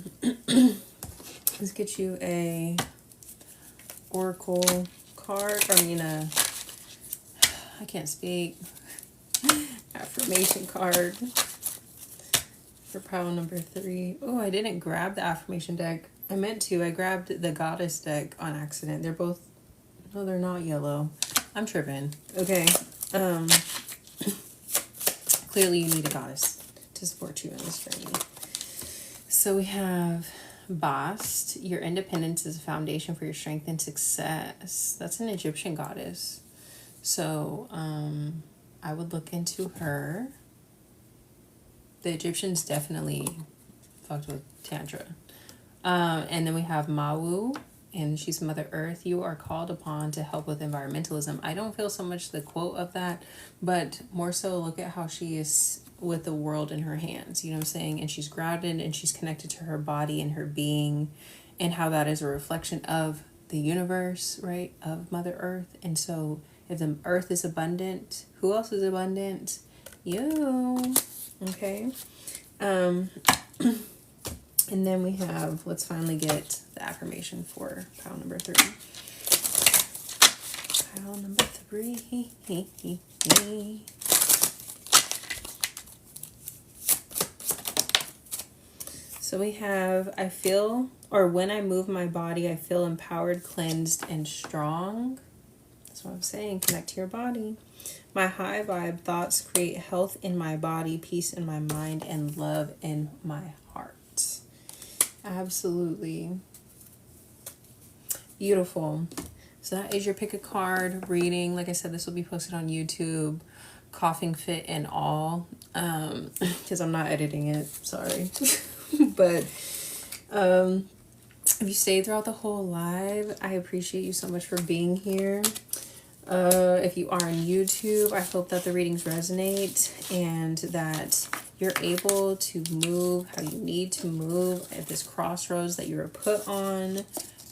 Let's get you a oracle card. I can't speak. Affirmation card. For pile number 3. Oh, I didn't grab the affirmation deck. I meant to. I grabbed the goddess deck on accident. They're both... No, they're not yellow. I'm tripping. Okay. Clearly you need a goddess to support you in this journey. So we have Bast. Your independence is a foundation for your strength and success. That's an Egyptian goddess. So I would look into her. The Egyptians definitely fucked with Tantra. And then we have Mawu, and she's Mother Earth. You are called upon to help with environmentalism. I don't feel so much the quote of that, but more so look at how she is with the world in her hands. You know what I'm saying? And she's grounded and she's connected to her body and her being, and how that is a reflection of the universe, right? Of Mother Earth. And so if the earth is abundant, who else is abundant? You. Okay. And then we have, let's finally get the affirmation for pile number 3. Pile number 3. So we have, I feel, or when I move my body, I feel empowered, cleansed, and strong. That's what I'm saying. Connect to your body. My high vibe thoughts create health in my body, peace in my mind, and love in my heart. Absolutely. Beautiful. So that is your pick a card reading. Like I said, this will be posted on YouTube, coughing fit and all, because I'm not editing it. Sorry. But if you stayed throughout the whole live, I appreciate you so much for being here. If you are on YouTube, I hope that the readings resonate and that you're able to move how you need to move at this crossroads that you were put on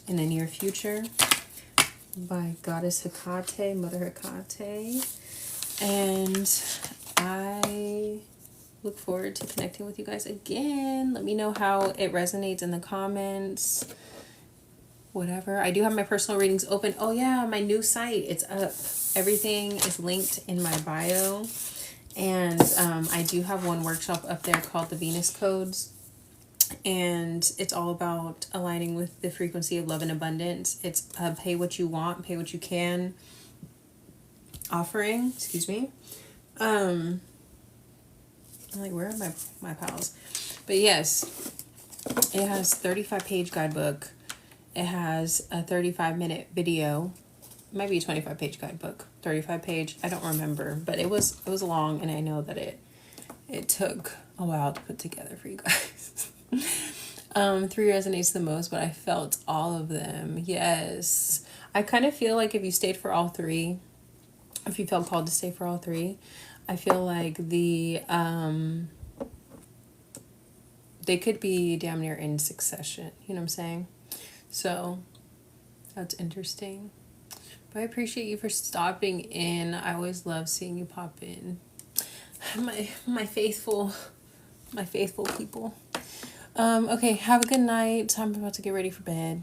in the near future by Goddess Hecate, Mother Hecate. And I look forward to connecting with you guys again. Let me know how it resonates in the comments. Whatever. I do have my personal readings open. Oh yeah, my new site, it's up. Everything is linked in my bio. And I do have one workshop up there called the Venus Codes. And it's all about aligning with the frequency of love and abundance. It's pay what you want, pay what you can offering. Excuse me. I'm like, where are my pals? But yes, it has 35-page guidebook. It has a 35-minute video. It might be a 25-page guidebook. 35-page. I don't remember, but it was long, and I know that it took a while to put together for you guys. 3 resonates the most, but I felt all of them. Yes. I kind of feel like if you stayed for all 3, if you felt called to stay for all 3, I feel like they could be damn near in succession. You know what I'm saying? So that's interesting. But I appreciate you for stopping in. I always love seeing you pop in. My faithful people. Okay, have a good night. I'm about to get ready for bed.